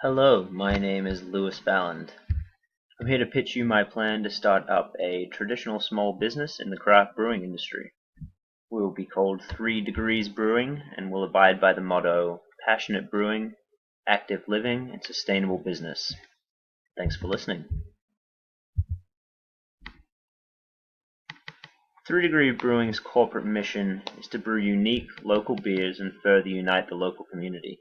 Hello, my name is Louis Balland. I'm here to pitch you my plan to start up a traditional small business in the craft brewing industry. We will be called 3 Degrees Brewing and will abide by the motto, passionate brewing, active living, and sustainable business. Thanks for listening. 3 Degree Brewing's corporate mission is to brew unique local beers and further unite the local community.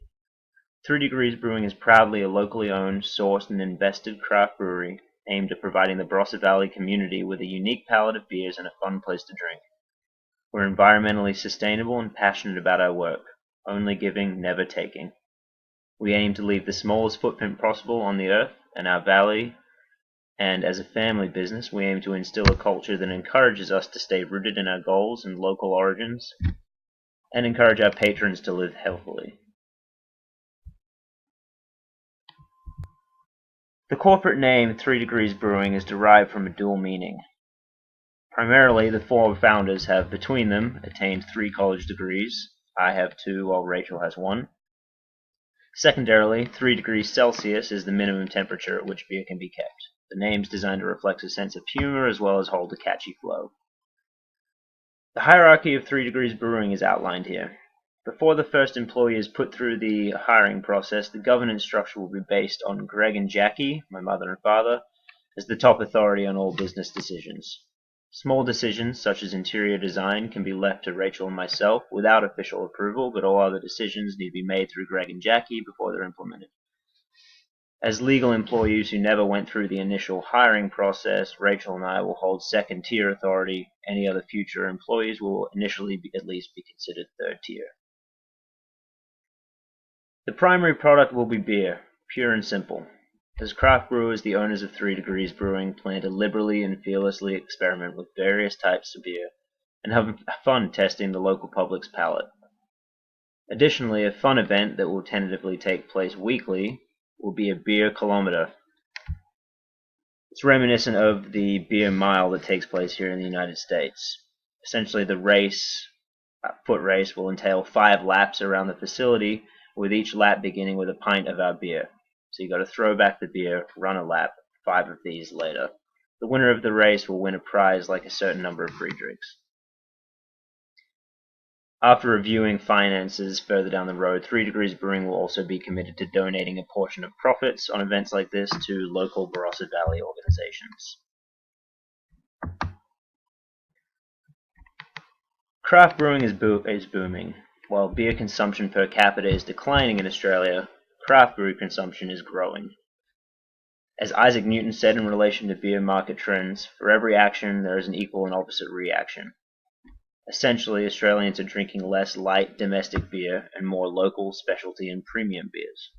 3 Degrees Brewing is proudly a locally owned, sourced, and invested craft brewery aimed at providing the Barossa Valley community with a unique palette of beers and a fun place to drink. We're environmentally sustainable and passionate about our work, only giving, never taking. We aim to leave the smallest footprint possible on the earth and our valley, and as a family business, we aim to instill a culture that encourages us to stay rooted in our goals and local origins, and encourage our patrons to live healthily. The corporate name 3 Degrees Brewing is derived from a dual meaning. Primarily, the four founders have between them attained 3 college degrees. I have 2 while Rachel has 1. Secondarily, 3 degrees Celsius is the minimum temperature at which beer can be kept. The name's designed to reflect a sense of humor as well as hold a catchy flow. The hierarchy of 3 Degrees Brewing is outlined here. Before the first employee is put through the hiring process, the governance structure will be based on Greg and Jackie, my mother and father, as the top authority on all business decisions. Small decisions, such as interior design, can be left to Rachel and myself without official approval, but all other decisions need to be made through Greg and Jackie before they're implemented. As legal employees who never went through the initial hiring process, Rachel and I will hold second-tier authority. Any other future employees will initially at least be considered third-tier. The primary product will be beer, pure and simple. As craft brewers, the owners of 3 Degrees Brewing plan to liberally and fearlessly experiment with various types of beer and have fun testing the local public's palate. Additionally, a fun event that will tentatively take place weekly will be a beer kilometer. It's reminiscent of the beer mile that takes place here in the United States. Essentially, the foot race, will entail 5 laps around the facility, with each lap beginning with a pint of our beer. So you got to throw back the beer, run a lap, 5 of these later. The winner of the race will win a prize like a certain number of free drinks. After reviewing finances further down the road, 3 Degrees Brewing will also be committed to donating a portion of profits on events like this to local Barossa Valley organizations. Craft brewing is booming. While beer consumption per capita is declining in Australia, craft brew consumption is growing. As Isaac Newton said in relation to beer market trends, for every action there is an equal and opposite reaction. Essentially, Australians are drinking less light domestic beer and more local, specialty, and premium beers.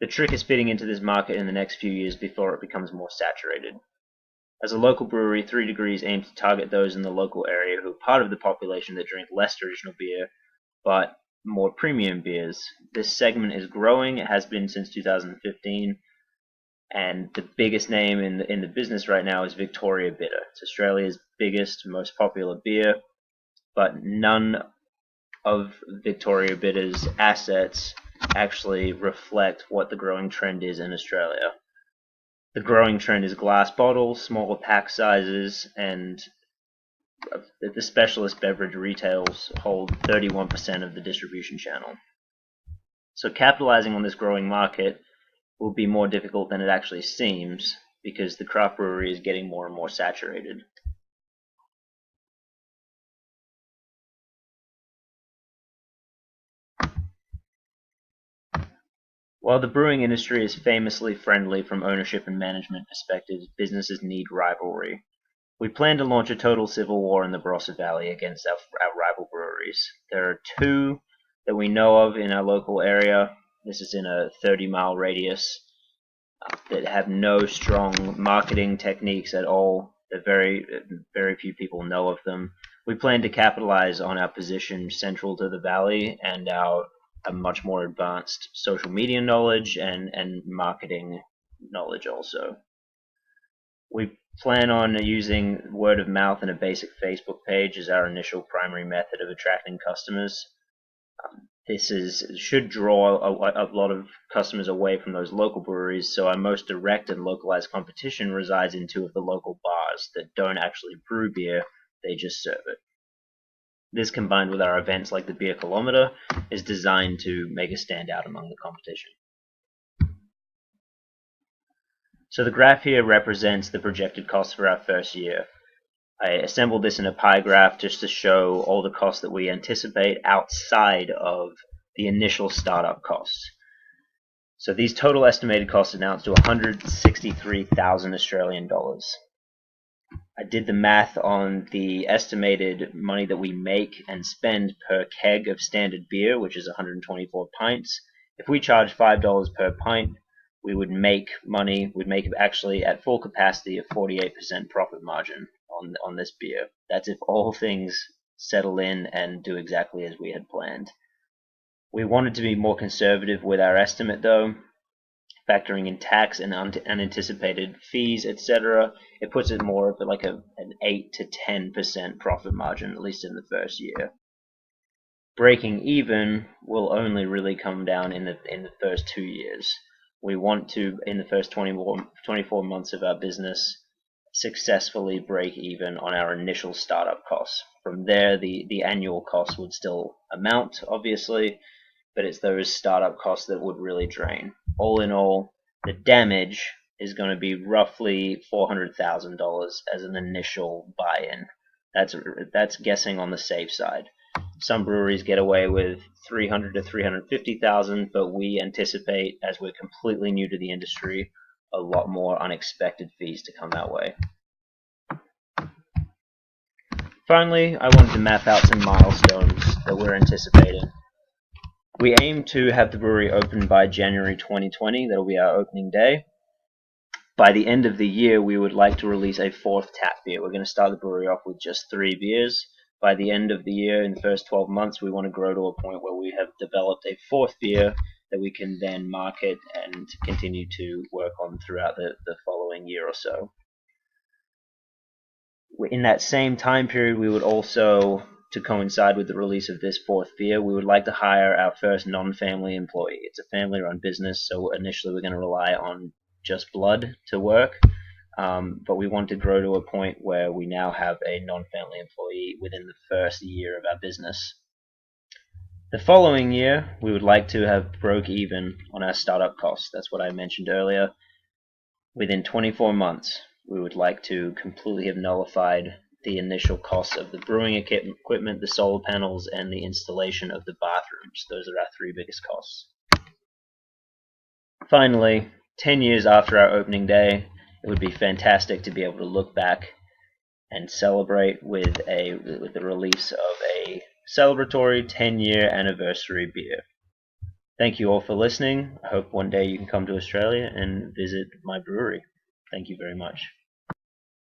The trick is fitting into this market in the next few years before it becomes more saturated. As a local brewery, 3 Degrees aims to target those in the local area who are part of the population that drink less traditional beer, but more premium beers. This segment is growing. It has been since 2015. And the biggest name in the business right now is Victoria Bitter. It's Australia's biggest, most popular beer, but none of Victoria Bitter's assets actually reflect what the growing trend is in Australia. The growing trend is glass bottles, smaller pack sizes, and the specialist beverage retails hold 31% of the distribution channel. So capitalizing on this growing market will be more difficult than it actually seems because the craft brewery is getting more and more saturated. While the brewing industry is famously friendly from ownership and management perspectives, businesses need rivalry. We plan to launch a total civil war in the Barossa Valley against our rival breweries. There are 2 that we know of in our local area. This is in a 30-mile radius that have no strong marketing techniques at all. Very few people know of them. We plan to capitalize on our position central to the valley and our much more advanced social media knowledge and marketing knowledge also. We plan on using word of mouth and a basic Facebook page as our initial primary method of attracting customers. should draw a lot of customers away from those local breweries, so our most direct and localized competition resides in two of the local bars that don't actually brew beer, they just serve it. This, combined with our events like the Beer Kilometer, is designed to make us stand out among the competition. So the graph here represents the projected costs for our first year. I assembled this in a pie graph just to show all the costs that we anticipate outside of the initial startup costs. So these total estimated costs announced to 163,000 Australian dollars. I did the math on the estimated money that we make and spend per keg of standard beer, which is 124 pints. If we charge $5 per pint, we would make money, we'd make actually at full capacity a 48% profit margin on this beer. That's if all things settle in and do exactly as we had planned. We wanted to be more conservative with our estimate though, factoring in tax and unanticipated fees, etc. It puts it more of like an 8 to 10% profit margin, at least in the first year. Breaking even will only really come down in the first 2 years. We want to, in the first 24 months of our business, successfully break even on our initial startup costs. From there, the annual costs would still amount, obviously, but it's those startup costs that would really drain. All in all, the damage is going to be roughly $400,000 as an initial buy-in. That's guessing on the safe side. Some breweries get away with $300,000 to $350,000, but we anticipate, as we're completely new to the industry, a lot more unexpected fees to come that way. Finally, I wanted to map out some milestones that we're anticipating. We aim to have the brewery open by January 2020. That'll be our opening day. By the end of the year, we would like to release a 4th tap beer. We're going to start the brewery off with just 3 beers. By the end of the year, in the first 12 months, we want to grow to a point where we have developed a 4th beer that we can then market and continue to work on throughout the following year or so. In that same time period, we would also, to coincide with the release of this 4th beer, we would like to hire our first non-family employee. It's a family-run business, so initially we're going to rely on just blood to work, but we want to grow to a point where we now have a non-family employee within the first year of our business. The following year, we would like to have broke even on our startup costs. That's what I mentioned earlier. Within 24 months, we would like to completely have nullified the initial costs of the brewing equipment, the solar panels, and the installation of the bathrooms. Those are our 3 biggest costs. Finally, 10 years after our opening day, it would be fantastic to be able to look back and celebrate with the release of a celebratory 10-year anniversary beer. Thank you all for listening. I hope one day you can come to Australia and visit my brewery. Thank you very much.